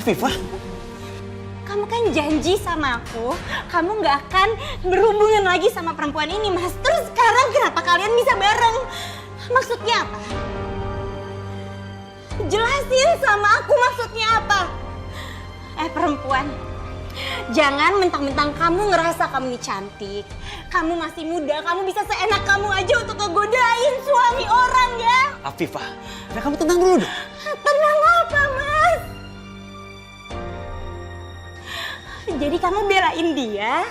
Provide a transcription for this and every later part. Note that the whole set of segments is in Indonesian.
Afifah? Kamu kan janji sama aku, kamu nggak akan berhubungan lagi sama perempuan ini, Mas. Terus sekarang kenapa kalian bisa bareng? Maksudnya apa? Jelasin sama aku maksudnya apa? Perempuan, jangan mentang-mentang kamu ngerasa kamu ini cantik. Kamu masih muda, kamu bisa seenak kamu aja untuk ngegodain suami orang ya. Afifah, udah kamu tenang dulu dong. Tenang apa, Mas? Jadi kamu belain dia?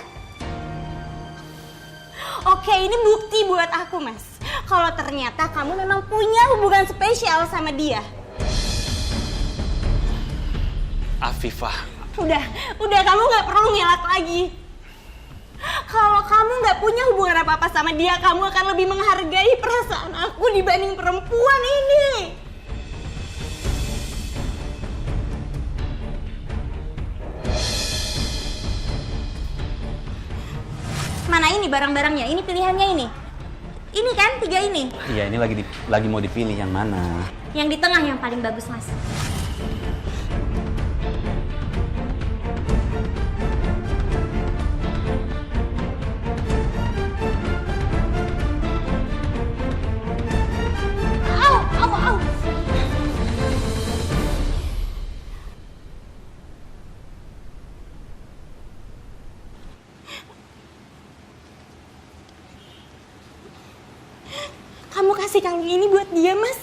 Oke, ini bukti buat aku, Mas. Kalau ternyata kamu memang punya hubungan spesial sama dia. Afifah. Udah kamu nggak perlu ngelak lagi. Kalau kamu nggak punya hubungan apa-apa sama dia, kamu akan lebih menghargai perasaan aku dibanding perempuan ini. Mana ini barang-barangnya? Ini pilihannya ini. Ini kan 3 ini. Iya, ini lagi mau dipilih yang mana? Yang di tengah yang paling bagus, Mas. Au. Kamu kasih kalung ini buat dia, Mas.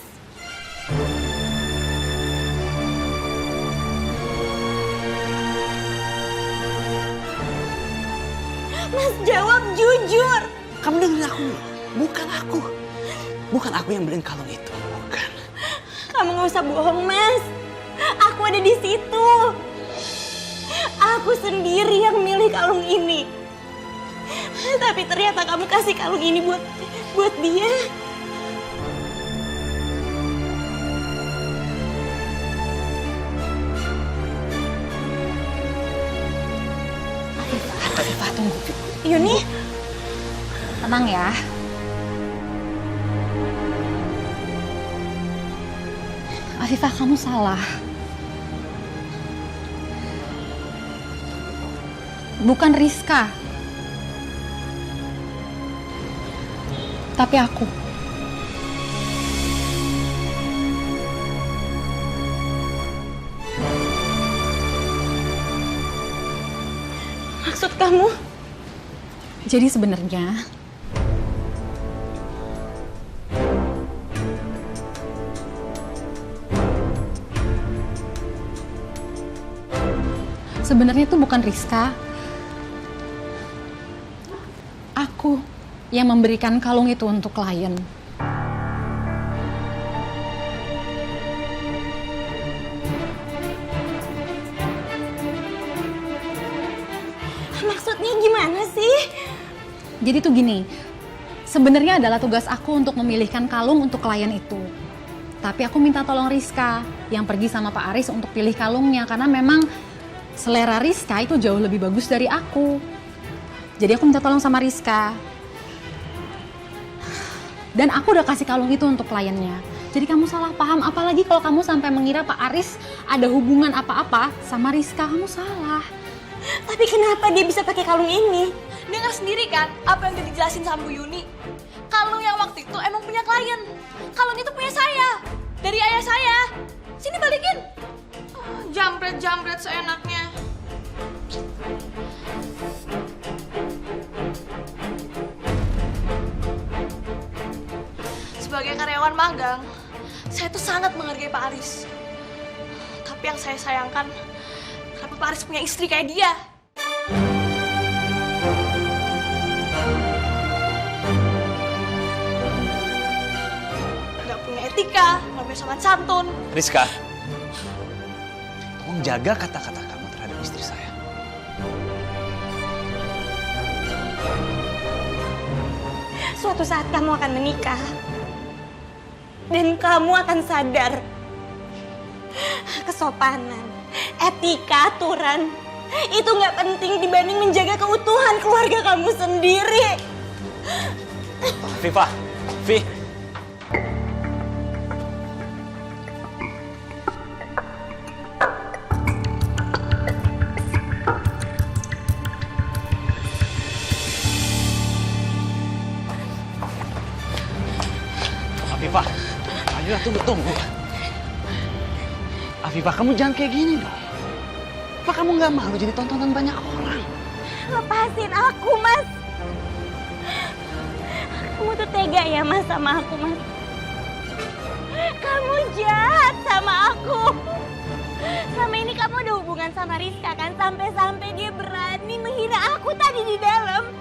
Mas, jawab jujur. Kamu dengerin aku dulu. Bukan aku yang beliin kalung itu. Bukan. Kamu nggak usah bohong, Mas. Aku ada di situ. Aku sendiri yang milih kalung ini. Tapi ternyata kamu kasih kalung ini buat dia. Afifah, tunggu. Yuni, Tenang ya. Afifah, kamu salah. Bukan Rizka. Tapi aku. maksud kamu? Jadi sebenarnya itu bukan Rizka. Aku yang memberikan kalung itu untuk klien. Maksudnya gimana sih? Jadi tuh gini, sebenarnya adalah tugas aku untuk memilihkan kalung untuk klien itu. Tapi aku minta tolong Rizka yang pergi sama Pak Aris untuk pilih kalungnya karena memang selera Rizka itu jauh lebih bagus dari aku. Jadi aku minta tolong sama Rizka. Dan aku udah kasih kalung itu untuk kliennya. Jadi kamu salah paham, apalagi kalau kamu sampai mengira Pak Aris ada hubungan apa-apa sama Rizka, kamu salah. Tapi kenapa dia bisa pakai kalung ini? Dengar sendiri kan apa yang udah dijelasin sama Bu Yuni. Kalung yang waktu itu emang punya klien. Kalung itu punya saya, dari ayah saya. Sini balikin. Jambret seenaknya. Sebagai karyawan magang, saya tuh sangat menghargai Pak Aris. Tapi yang saya sayangkan, kenapa Pak Aris punya istri kayak dia? Nggak punya etika, nggak punya sopan santun. Rizka, tolong jaga kata-kata kamu terhadap istri saya. Suatu saat kamu akan menikah. Dan kamu akan sadar. Kesopanan, etika, aturan. Itu nggak penting dibanding menjaga keutuhan keluarga kamu sendiri. Viva, Vi. Afifah, ayolah tunggu. Afifah, kamu jangan kayak gini dong. Apa kamu nggak malu jadi tontonan banyak orang? Lepasin aku, Mas. Kamu tuh tega ya, Mas, sama aku, Mas. Kamu jahat sama aku. Selama ini kamu ada hubungan sama Rizka kan? Sampai-sampai dia berani menghina aku tadi di dalam.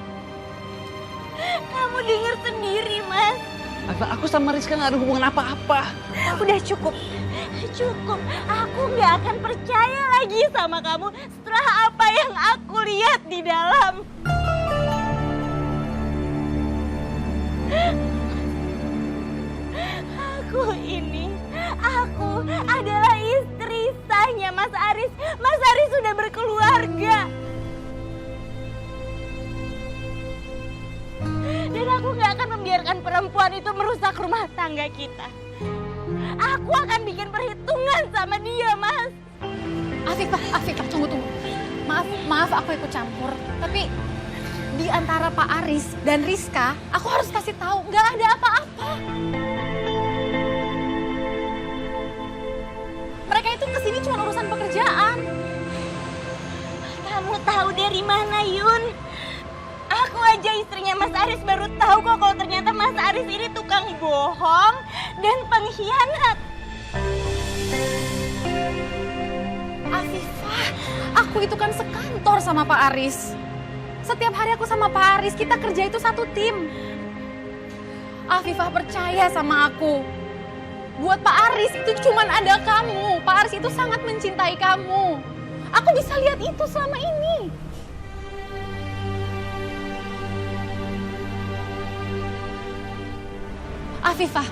Kamu dengar sendiri, Mas. Aku sama Rizka nggak ada hubungan apa-apa. Udah cukup. Cukup. Aku nggak akan percaya lagi sama kamu setelah apa yang aku lihat di dalam. Aku adalah istri sahnya Mas Aris. Mas Aris sudah berkeluarga. Dan aku nggak akan membiarkan perempuan itu merusak rumah tangga kita. Aku akan bikin perhitungan sama dia, Mas. Afifah, tunggu. Maaf aku ikut campur. Tapi di antara Pak Aris dan Rizka, aku harus kasih tahu nggak ada apa-apa. Mereka itu kesini cuma urusan pekerjaan. Kamu tahu dari mana, Yun? Aku aja istrinya Mas Aris baru tahu kok kalau ternyata Mas Aris ini tukang bohong dan pengkhianat. Afifah, aku itu kan sekantor sama Pak Aris. Setiap hari aku sama Pak Aris, kita kerja itu satu tim. Afifah percaya sama aku. Buat Pak Aris itu cuman ada kamu. Pak Aris itu sangat mencintai kamu. Aku bisa lihat itu selama ini. Afifah,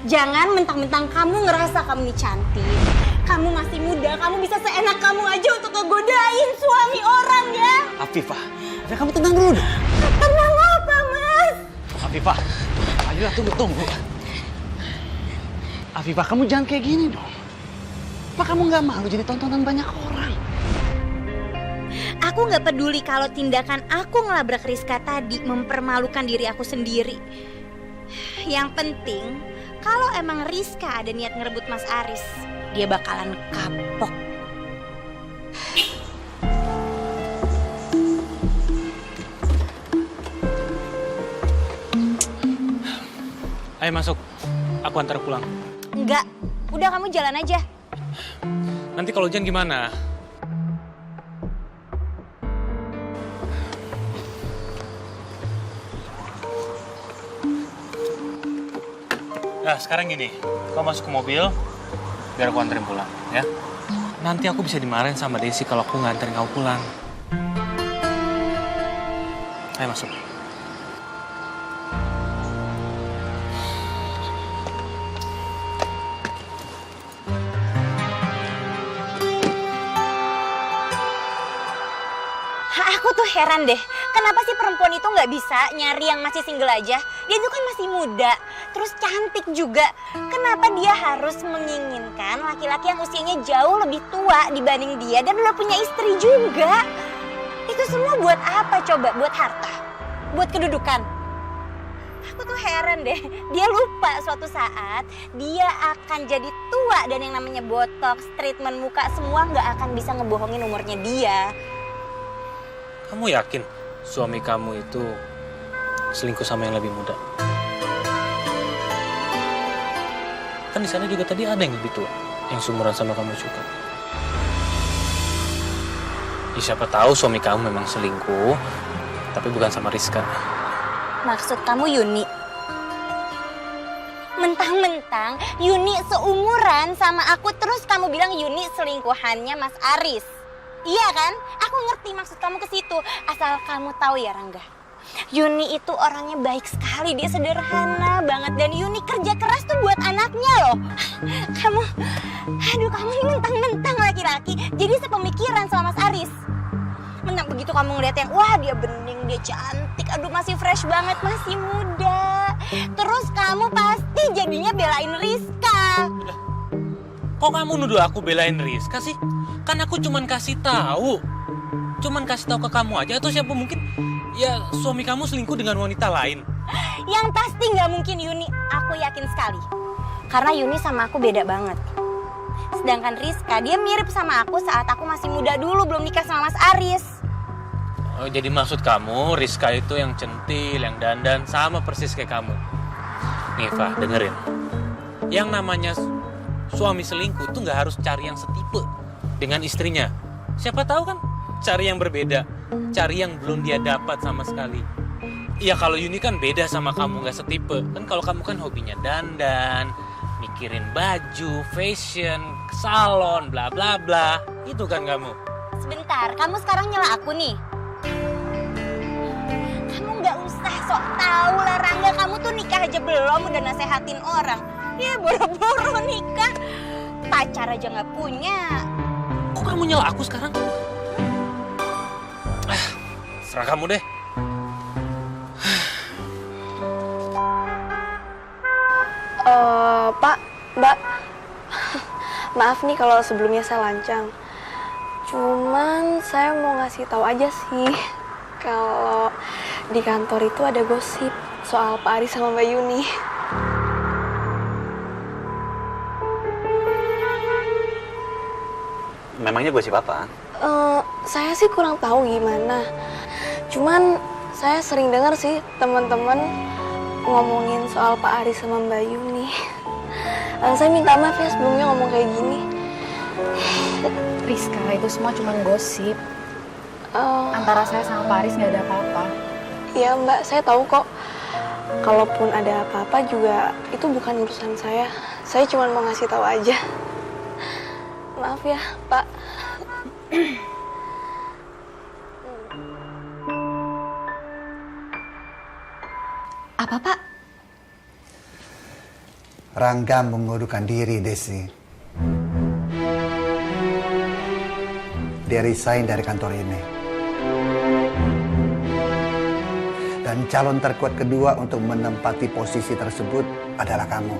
jangan mentang-mentang kamu ngerasa kamu ini cantik. Kamu masih muda, kamu bisa seenak kamu aja untuk ngegodain suami orang ya. Afifah, kamu tenang dulu dong. Tenang apa, Mas? Afifah, ayolah tunggu. Afifah, kamu jangan kayak gini dong. Apa kamu nggak malu jadi tontonan banyak orang? Aku nggak peduli kalau tindakan aku ngelabrak Rizka tadi mempermalukan diri aku sendiri. Yang penting, kalau emang Rizka ada niat ngerebut Mas Aris, dia bakalan kapok. Ayo masuk, aku antar pulang. Enggak, udah kamu jalan aja. Nanti kalau hujan gimana? Nah, sekarang gini, kau masuk ke mobil, biar aku anterin pulang, ya. Nanti aku bisa dimarahin sama Desi kalau aku nganterin kau pulang. Ayo masuk. Aku tuh heran deh, kenapa sih perempuan itu nggak bisa nyari yang masih single aja? Dia itu kan masih muda, terus cantik juga. Kenapa dia harus menginginkan laki-laki yang usianya jauh lebih tua dibanding dia dan udah punya istri juga? Itu semua buat apa coba? Buat harta? Buat kedudukan? Aku tuh heran deh, dia lupa suatu saat dia akan jadi tua dan yang namanya botox, treatment muka semua nggak akan bisa ngebohongin umurnya dia. Kamu yakin suami kamu itu selingkuh sama yang lebih muda? Kan di sana juga tadi ada yang lebih tua, yang seumuran sama kamu juga. Ya, siapa tahu suami kamu memang selingkuh, tapi bukan sama Rizka. Maksud kamu Yuni? Mentang-mentang Yuni seumuran sama aku terus kamu bilang Yuni selingkuhannya Mas Aris. Iya kan? Aku ngerti maksud kamu ke situ. Asal kamu tahu ya Rangga. Yuni itu orangnya baik sekali, dia sederhana banget dan Yuni kerja keras tuh buat anaknya loh. Kamu ini mentang-mentang laki-laki jadi sepemikiran sama Mas Aris. Mentang begitu kamu ngeliat yang wah dia bening, dia cantik, aduh masih fresh banget, masih muda. Terus kamu pasti jadinya belain Rizka. Kok kamu nuduh aku belain Rizka sih? Kan aku cuman kasih tahu. Cuman kasih tahu ke kamu aja atau siapa mungkin ya suami kamu selingkuh dengan wanita lain. Yang pasti nggak mungkin Yuni, aku yakin sekali. Karena Yuni sama aku beda banget. Sedangkan Rizka dia mirip sama aku saat aku masih muda dulu belum nikah sama Mas Aris. Oh, jadi maksud kamu Rizka itu yang centil, yang dandan sama persis kayak kamu. Nih Fah, dengerin. Yang namanya suami selingkuh itu nggak harus cari yang setipe dengan istrinya. Siapa tahu kan cari yang berbeda, cari yang belum dia dapat sama sekali. Iya kalau Yuni kan beda sama kamu, nggak setipe. Kan kalau kamu kan hobinya dandan, mikirin baju, fashion, salon, bla bla bla. Itu kan kamu. Sebentar, kamu sekarang nyela aku nih. Kamu nggak usah sok tahu lah Rangga, kamu tuh nikah aja belum udah nasehatin orang. Ya boro-boro nikah, pacar aja nggak punya. Kok kamu nyela aku sekarang? Serah kamu deh. Pak, Mbak, maaf nih kalau sebelumnya saya lancang. Cuman saya mau ngasih tahu aja sih kalau di kantor itu ada gosip soal Pak Aris sama Mbak Yuni. Memangnya gosip apa? Saya sih kurang tahu gimana. Cuman saya sering dengar sih teman-teman ngomongin soal Pak Aris sama Mbak Yuni. Saya minta maaf ya sebelumnya ngomong kayak gini. Rizka, itu semua cuma gosip. Antara saya sama Pak Aris nggak ada apa-apa. Iya Mbak, saya tahu kok. Kalaupun ada apa-apa juga itu bukan urusan saya. Saya cuma mau ngasih tahu aja. Maaf ya, Pak. Apa, Pak? Rangga mengundurkan diri, Desi. Dia resign dari kantor ini. Dan calon terkuat kedua untuk menempati posisi tersebut adalah kamu.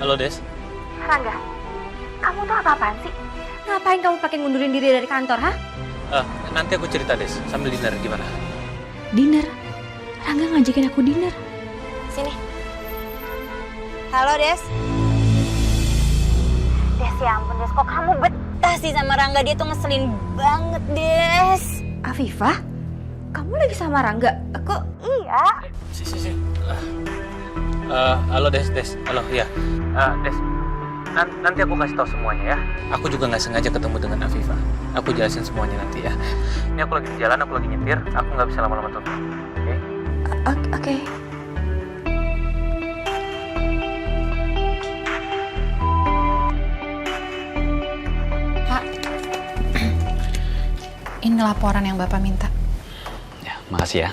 Halo Des. Rangga, kamu tuh apa-apaan sih? Ngapain kamu pakai ngundurin diri dari kantor, ha? Nanti aku cerita Des, sambil dinner gimana? Dinner? Rangga ngajakin aku dinner. Sini. Halo, Des. Des, ya ampun, Des. Kok kamu sih sama Rangga, dia tuh ngeselin banget, Des. Afifah, kamu lagi sama Rangga? Kok iya? Si. Halo Des. Halo, ya. Des. Nanti aku kasih tahu semuanya ya. Aku juga nggak sengaja ketemu dengan Afifah. Aku jelasin semuanya nanti ya. Ini aku lagi di jalan, aku lagi nyetir. Aku nggak bisa lama-lama telepon. Oke? Oke. Pak, ini laporan yang Bapak minta. Ya, makasih ya.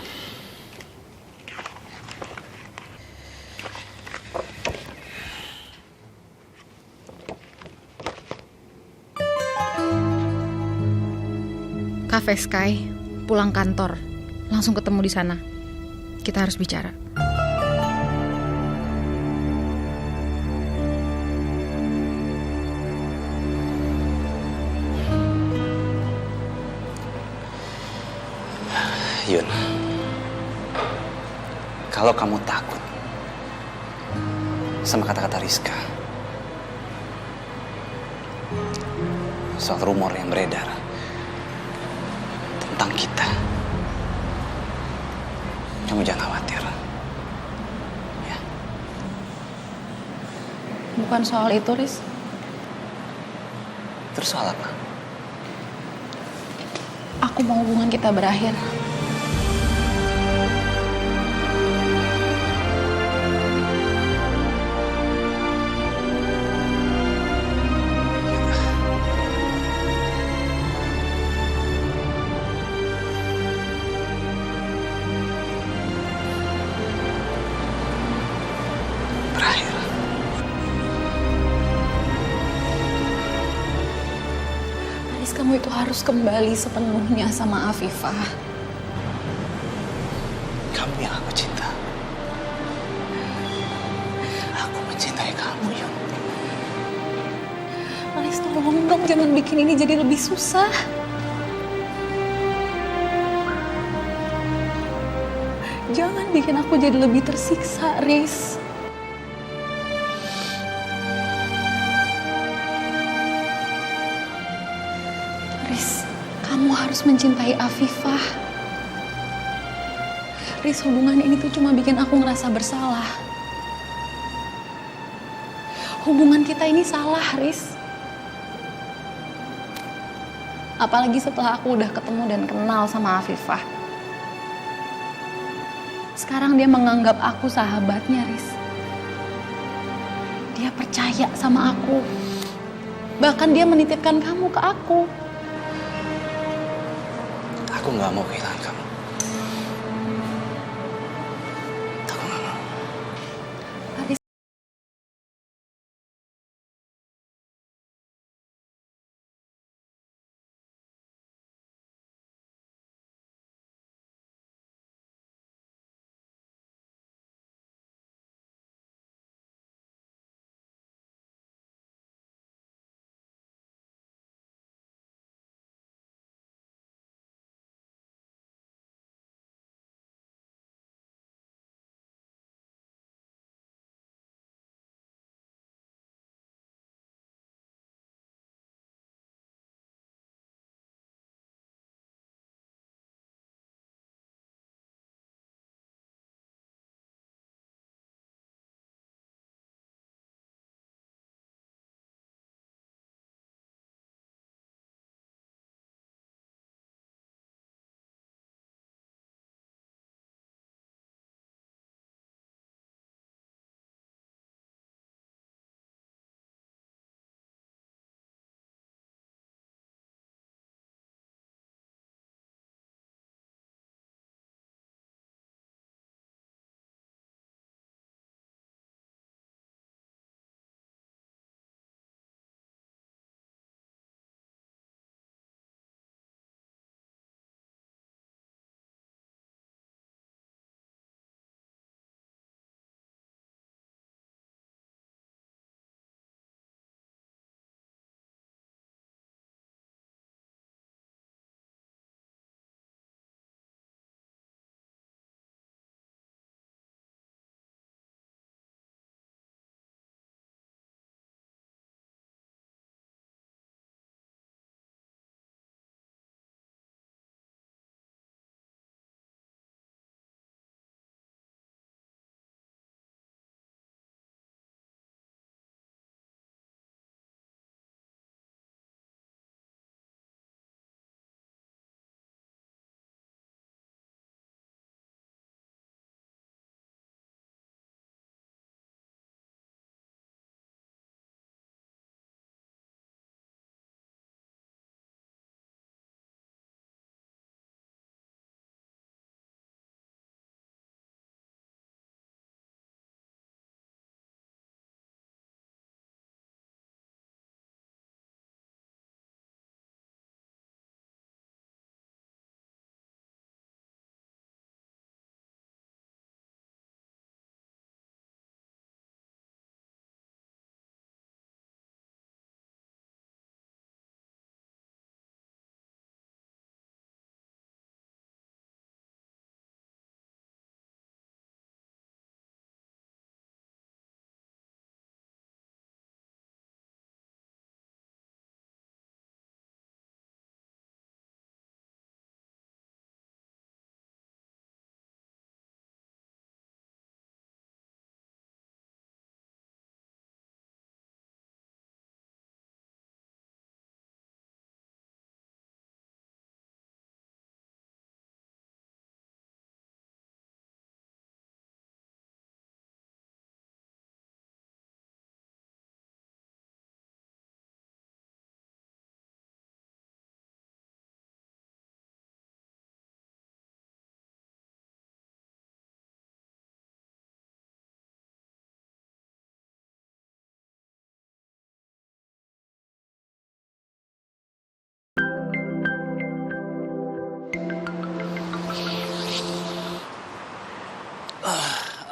Cafe Sky, pulang kantor. Langsung ketemu di sana. Kita harus bicara. Yun, kalau kamu takut sama kata-kata Rizka soal rumor yang beredar tentang kita, kamu jangan khawatir. Ya. Bukan soal itu, Riz. Terus soal apa? Aku mau hubungan kita berakhir. Berakhir. Riz, kamu itu harus kembali sepenuhnya sama Afifah. Kamu yang aku cinta. Aku mencintai kamu, Yun. Riz, tolong dong, jangan bikin ini jadi lebih susah. Jangan bikin aku jadi lebih tersiksa, Riz. Riz, kamu harus mencintai Afifah. Riz, hubungan ini tuh cuma bikin aku ngerasa bersalah. Hubungan kita ini salah, Riz. Apalagi setelah aku udah ketemu dan kenal sama Afifah. Sekarang dia menganggap aku sahabatnya, Riz. Dia percaya sama aku. Bahkan dia menitipkan kamu ke aku. Aku nggak mau kehilangan kamu.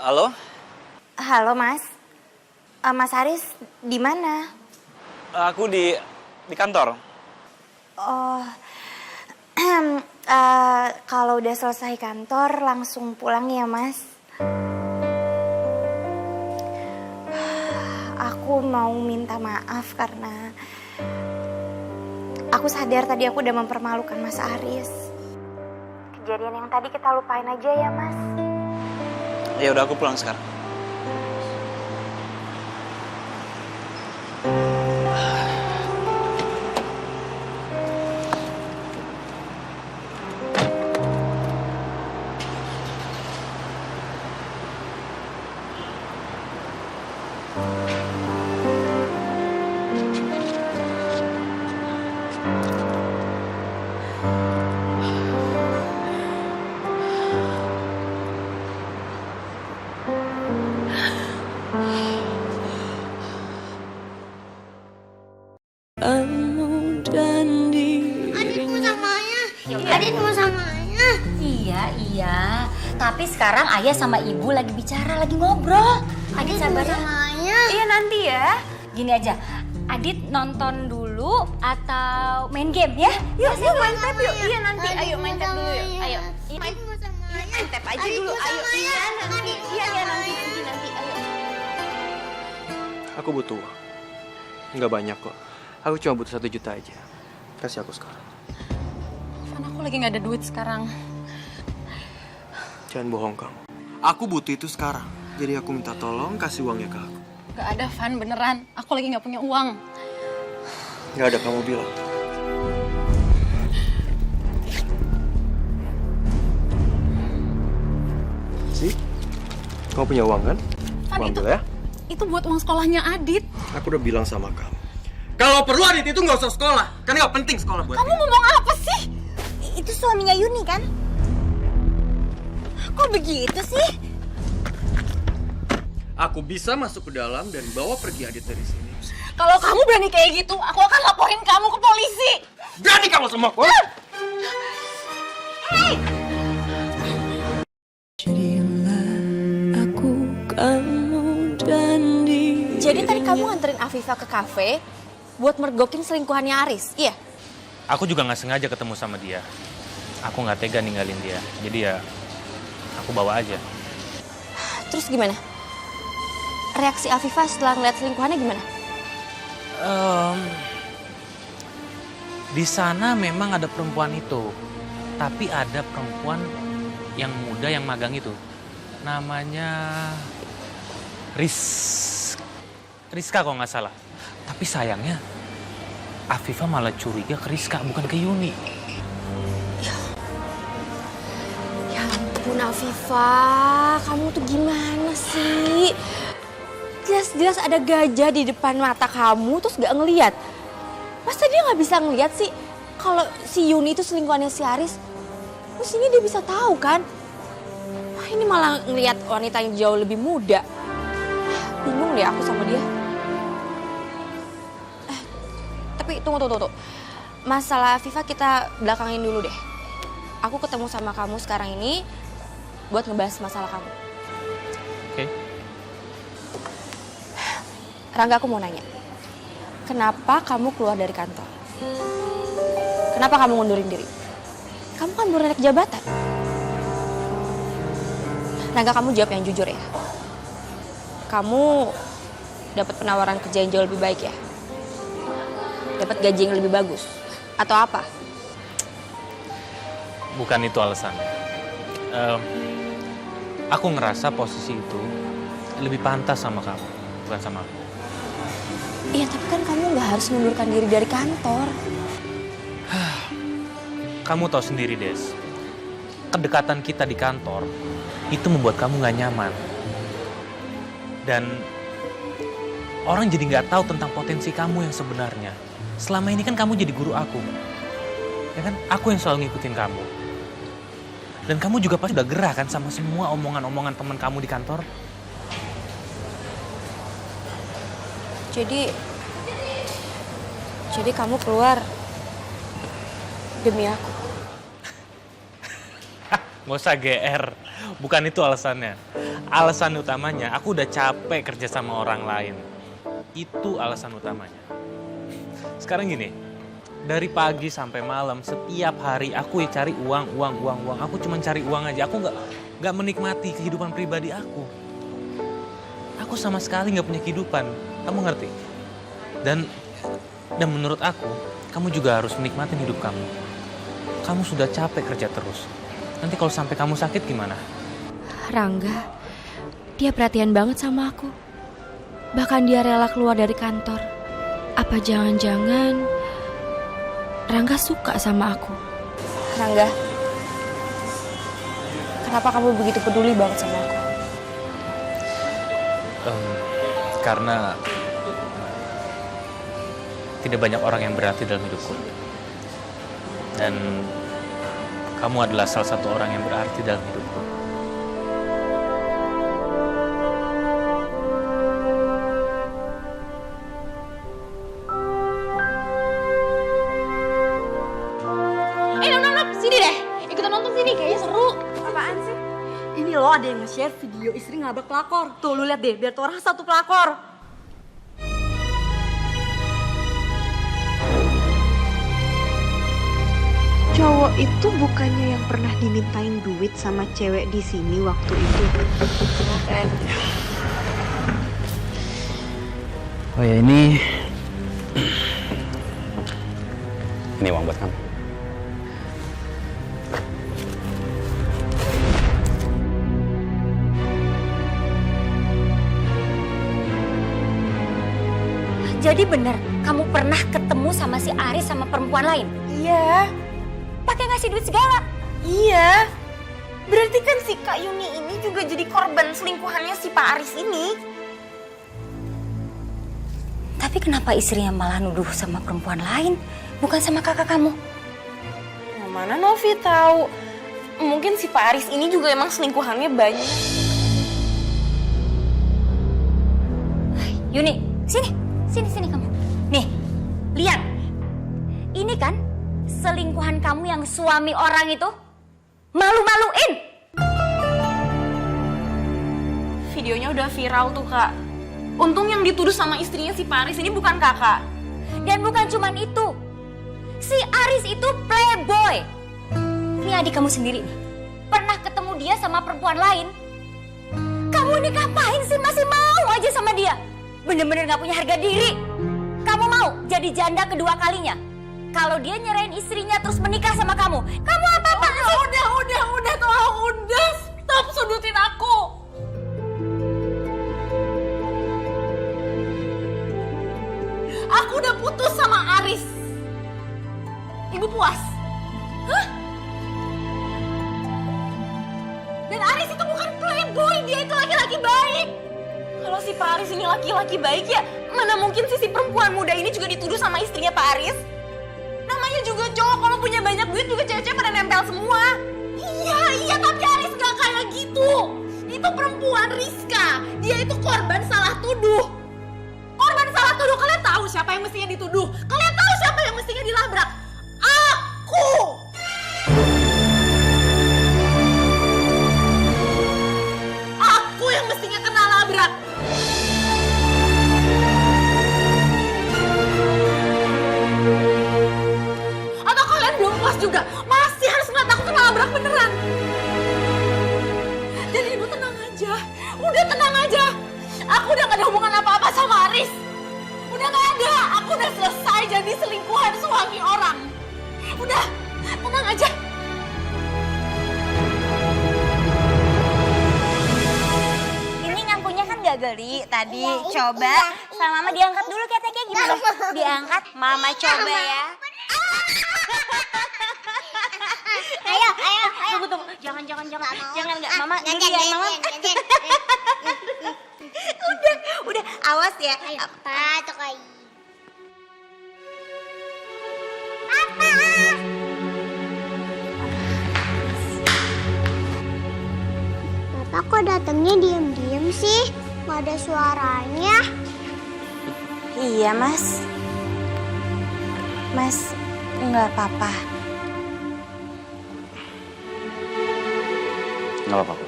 Halo? Halo Mas. Mas Haris di mana? Aku di kantor. Oh, kalau udah selesai kantor langsung pulang ya Mas. Aku mau minta maaf karena aku sadar tadi aku udah mempermalukan Mas Haris. Kejadian yang tadi kita lupain aja ya Mas. Ya udah, aku pulang sekarang. Iya. Tapi sekarang ayah sama ibu lagi bicara, lagi ngobrol. Adit sabar ya. Iya nanti ya. Gini aja, Adit nonton dulu atau main game ya? Yuk main tab yuk. Iya nanti, ayo main tab dulu yuk. Ayo. Main tab aja dulu, ayo. Iya nanti. Iya nanti. Ayo. Aku butuh uang. Nggak banyak kok. Aku cuma butuh 1 juta aja. Kasih aku sekarang. Van, aku lagi nggak ada duit sekarang. Jangan bohong kamu. Aku butuh itu sekarang. Jadi aku minta tolong kasih uangnya ke aku. Nggak ada, Van, beneran. Aku lagi nggak punya uang. Nggak ada, kamu bilang. Sih? Kamu punya uang kan? Van, Ambil ya. Itu buat uang sekolahnya Adit. Aku udah bilang sama kamu. Kalau perlu Adit itu nggak usah sekolah. Kan nggak penting sekolah buat Kamu ngomong apa sih? Itu suaminya Yuni kan? Kok begitu sih? Aku bisa masuk ke dalam dan bawa pergi Adit dari sini. Kalau kamu berani kayak gitu, aku akan laporin kamu ke polisi. Berani kamu semua, kok? Hey! Jadi tadi kamu nganterin Afifa ke kafe buat mergokin selingkuhannya Aris, iya? Aku juga nggak sengaja ketemu sama dia. Aku nggak tega ninggalin dia. Jadi ya, aku bawa aja. Terus gimana? Reaksi Afifa setelah ngeliat selingkuhannya gimana? Di sana memang ada perempuan itu. Tapi ada perempuan yang muda yang magang itu. Namanya Rizka kalau nggak salah. Tapi sayangnya Afifa malah curiga ke Rizka, bukan ke Yuni. Ya ampun Afifa, kamu tuh gimana sih? Jelas-jelas ada gajah di depan mata kamu terus gak ngeliat. Masa dia gak bisa ngeliat sih kalau si Yuni itu selingkuhannya si Aris? Mestinya dia bisa tahu kan? Wah, ini malah ngeliat wanita yang jauh lebih muda. Bingung deh aku sama dia. Tapi tunggu. Masalah Afifa kita belakangin dulu deh. Aku ketemu sama kamu sekarang ini buat ngebahas masalah kamu. Oke. Rangga, aku mau nanya. Kenapa kamu keluar dari kantor? Kenapa kamu ngundurin diri? Kamu kan baru naik jabatan. Rangga, kamu jawab yang jujur ya. Kamu dapat penawaran kerja yang jauh lebih baik ya? Dapat gaji yang lebih bagus? Atau apa? Bukan itu alasannya. Aku ngerasa posisi itu lebih pantas sama kamu, bukan sama aku. Iya, tapi kan kamu nggak harus mengundurkan diri dari kantor. Kamu tahu sendiri, Des. Kedekatan kita di kantor itu membuat kamu nggak nyaman. Dan orang jadi nggak tahu tentang potensi kamu yang sebenarnya. Selama ini kan kamu jadi guru aku. Ya kan? Aku yang selalu ngikutin kamu. Dan kamu juga pasti udah gerah kan sama semua omongan-omongan teman kamu di kantor. Jadi kamu keluar demi aku. Nggak usah GR. Bukan itu alasannya. Alasan utamanya, aku udah capek kerja sama orang lain. Itu alasan utamanya. Sekarang gini, dari pagi sampai malam, setiap hari aku cari uang. Aku cuma cari uang aja. Aku nggak menikmati kehidupan pribadi aku. Aku sama sekali nggak punya kehidupan. Kamu ngerti? Dan menurut aku, kamu juga harus menikmati hidup kamu. Kamu sudah capek kerja terus. Nanti kalau sampai kamu sakit gimana? Rangga, dia perhatian banget sama aku. Bahkan dia rela keluar dari kantor. Apa jangan-jangan Rangga suka sama aku? Rangga, kenapa kamu begitu peduli banget sama aku? Karena tidak banyak orang yang berarti dalam hidupku. Dan kamu adalah salah satu orang yang berarti dalam hidupku. Nonton, sini deh. Ikutan nonton sini, kayaknya seru. Apaan sih? Ini loh ada yang nge-share video istri ngabrak pelakor. Tuh lu lihat deh, biar tuh orang satu pelakor. Cowok itu bukannya yang pernah dimintain duit sama cewek di sini waktu itu? Oh ya, ini uang buat kamu. Jadi bener, kamu pernah ketemu sama si Aris sama perempuan lain? Iya. Pakai ngasih duit segala? Iya. Berarti kan si Kak Yuni ini juga jadi korban selingkuhannya si Pak Aris ini. Tapi kenapa istrinya malah nuduh sama perempuan lain, bukan sama kakak kamu? Nah, mana Novi tahu? Mungkin si Pak Aris ini juga emang selingkuhannya banyak. Yuni, sini kamu. Nih, lihat. Ini kan selingkuhan kamu yang suami orang itu malu-maluin. Videonya udah viral tuh, Kak. Untung yang dituduh sama istrinya si Pak Aris ini bukan kakak. Dan bukan cuman itu. Si Aris itu playboy. Ini adik kamu sendiri nih. Pernah ketemu dia sama perempuan lain. Kamu ini ngapain sih masih mau aja sama dia? Bener-bener gak punya harga diri. Kamu mau jadi janda kedua kalinya? Kalau dia nyerahin istrinya terus menikah sama kamu, kamu apa-apa sih? Udah, tolong, udah. Stop sudutin aku. Aku udah putus sama Aris. Ibu puas? Hah? Dan Aris itu bukan playboy, dia itu laki-laki baik. Kalau si Pak Aris ini laki-laki baik ya, mana mungkin si perempuan muda ini juga dituduh sama istrinya Pak Aris? Namanya juga cowok, kalau punya banyak duit juga cewek-cewek pada nempel semua. Iya, tapi Aris gak kayak gitu. Itu perempuan Rizka. Dia itu korban salah tuduh. Korban salah tuduh, kalian tahu siapa yang mestinya dituduh? Kalian tahu siapa yang mestinya dilabrak? Aku! Aku yang mestinya kena labrak. Atau kalian belum puas juga? Masih harus ngeliat aku kena labrak beneran. Jadi ibu tenang aja. Udah tenang aja. Aku udah gak ada hubungan apa-apa sama Aris. Udah gak ada. Aku udah selesai jadi selingkuhan suami orang. Udah, tenang aja. Ini nyangkunya kan gak geli tadi. Coba sama mama diangkat dulu keteknya gimana? Diangkat, mama coba ya. Ayo. Tunggu. Jangan nggak mama. Gantian mama. Udah, awas ya. Apa tuh kayak? Apa? Bapak kok datangnya diam-diam sih? Gak ada suaranya. Iya, Mas. Mas, nggak apa-apa. Nggak apa-apa.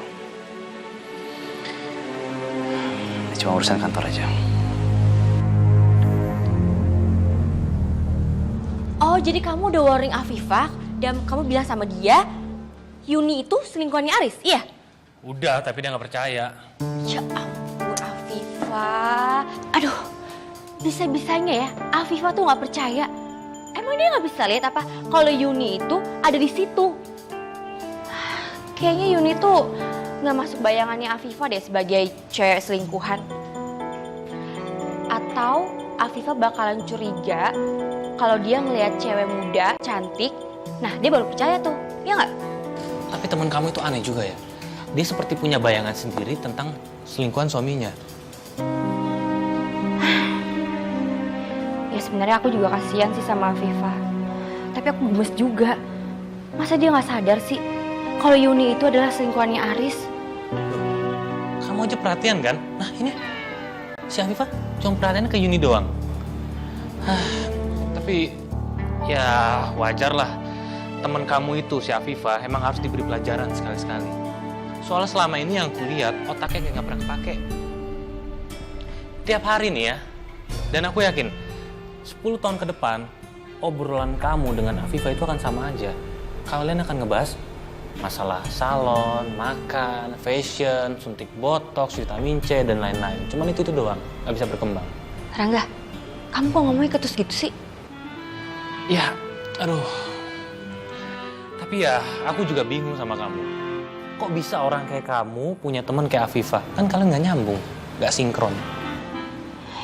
cuma urusan kantor aja. Oh, jadi kamu udah warning Afifah dan kamu bilang sama dia Yuni itu selingkuhannya Aris, iya? Udah, tapi dia nggak percaya. Ya ampun Afifah. Aduh, bisa-bisanya ya Afifah tuh nggak percaya. Emang dia nggak bisa lihat apa kalau Yuni itu ada di situ? Kayaknya Yuni tuh nggak masuk bayangannya Afifah deh sebagai cewek selingkuhan. Atau Afifah bakalan curiga kalau dia ngelihat cewek muda, cantik, nah dia baru percaya tuh, ya nggak? Tapi teman kamu itu aneh juga ya. Dia seperti punya bayangan sendiri tentang selingkuhan suaminya. Ya sebenarnya aku juga kasihan sih sama Afifah. Tapi aku gemes juga. Masa dia nggak sadar sih kalau Yuni itu adalah selingkuhannya Aris? Kamu aja perhatian kan? Nah ini, si Afifah cuma perhatiannya ke Yuni doang. Tapi ya wajar lah. Temen kamu itu, si Afifah, emang harus diberi pelajaran sekali-sekali. Soalnya selama ini yang kulihat, otaknya kayak gak pernah kepake. Tiap hari nih ya, dan aku yakin 10 tahun ke depan, obrolan kamu dengan Afifah itu akan sama aja. Kalian akan ngebahas masalah salon, makan, fashion, suntik botox, vitamin C, dan lain-lain. Cuman itu doang, gak bisa berkembang. Rangga, kamu kok ngomongnya ketus gitu sih? Ya, aduh. Tapi ya, aku juga bingung sama kamu. Kok bisa orang kayak kamu punya teman kayak Afifah? Kan kalian gak nyambung, gak sinkron.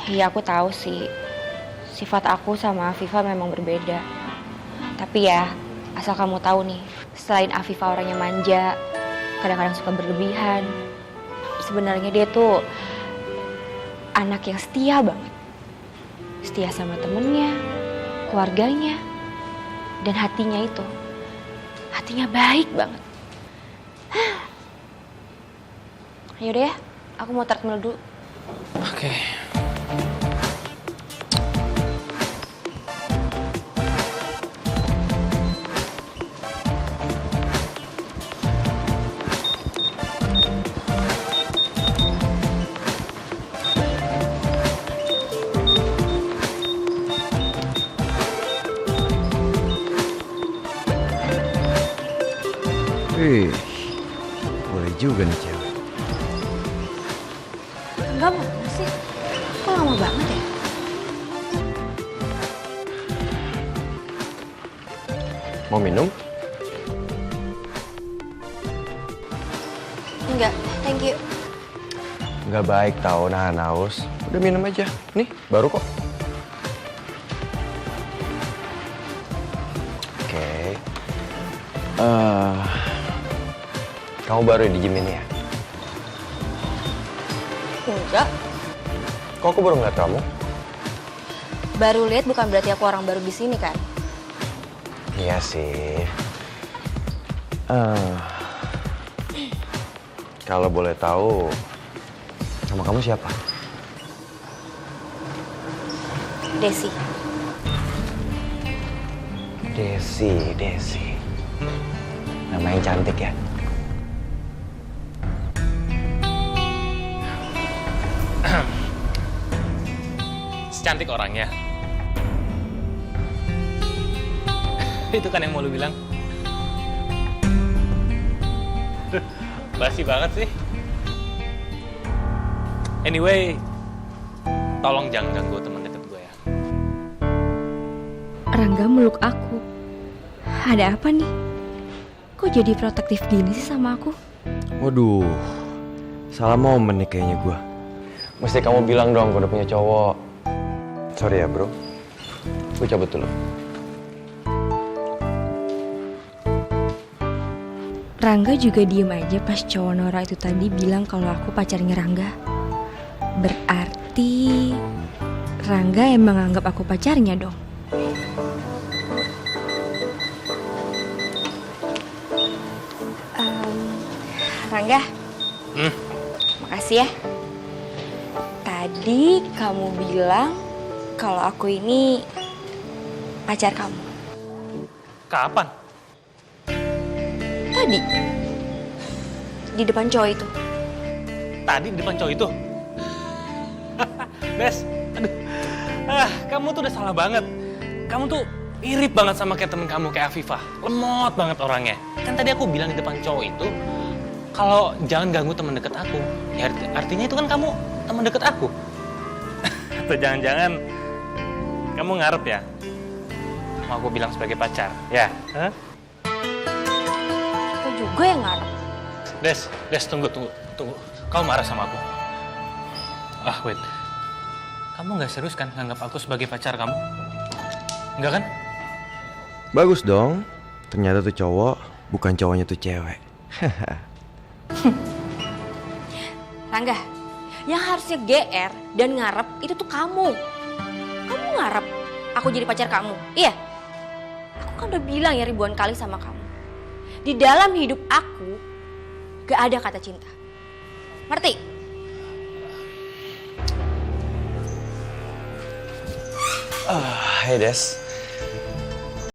Iya, aku tahu sih. Sifat aku sama Afifah memang berbeda. Tapi ya, asal kamu tahu nih, selain Afifah orangnya manja, kadang-kadang suka berlebihan. Sebenarnya dia tuh anak yang setia banget. Setia sama temennya, keluarganya, dan hatinya itu. Hatinya baik banget. Yaudah ya, aku mau treadmill dulu. Oke. Boleh juga nih cewek. Enggak mau sih. Kok lama banget ya? Mau minum? Enggak, thank you. Nggak baik tau nahan haus. Udah minum aja. Nih, baru kok. Oke. Kamu baru di gym ini ya? Enggak. Kok aku baru ngeliat kamu? Baru lihat bukan berarti aku orang baru di sini kan? Iya sih. Kalau boleh tahu, nama kamu siapa? Desi. Desi. Nama yang cantik ya? Cantik orangnya. Itu kan yang mau lu bilang. Basi banget sih. Anyway, tolong jangan ganggu teman dekat gue ya. Rangga meluk aku. Ada apa nih? Kok jadi protektif gini sih sama aku? Waduh, salah momen nih kayaknya gue. Mesti kamu bilang dong gue udah punya cowok. Sorry ya bro, gue cabut dulu. Rangga juga diem aja pas cowok Nora itu tadi bilang kalau aku pacarnya Rangga. Berarti Rangga emang anggap aku pacarnya dong. Rangga, makasih ya. Tadi kamu bilang kalau aku ini pacar kamu. Kapan? Tadi. Di depan cowok itu. Tadi di depan cowok itu? Des, aduh. Kamu tuh udah salah banget. Kamu tuh mirip banget sama kayak temen kamu, kayak Afifah. Lemot banget orangnya. Kan tadi aku bilang di depan cowok itu, kalau jangan ganggu teman deket aku. Ya artinya itu kan kamu teman deket aku. Atau jangan-jangan kamu ngarep ya? Mau aku bilang sebagai pacar, ya? Hah? Aku juga yang ngarep. Des, tunggu. Kamu marah sama aku? Wait. Kamu nggak serius kan nganggap aku sebagai pacar kamu? Enggak kan? Bagus dong. Ternyata tuh cowok, bukan cowoknya tuh cewek. Rangga, yang harusnya GR dan ngarep itu tuh kamu. Kamu ngarep aku jadi pacar kamu, iya? Aku kan udah bilang ya ribuan kali sama kamu. Di dalam hidup aku, gak ada kata cinta. Ngerti? Hey Des,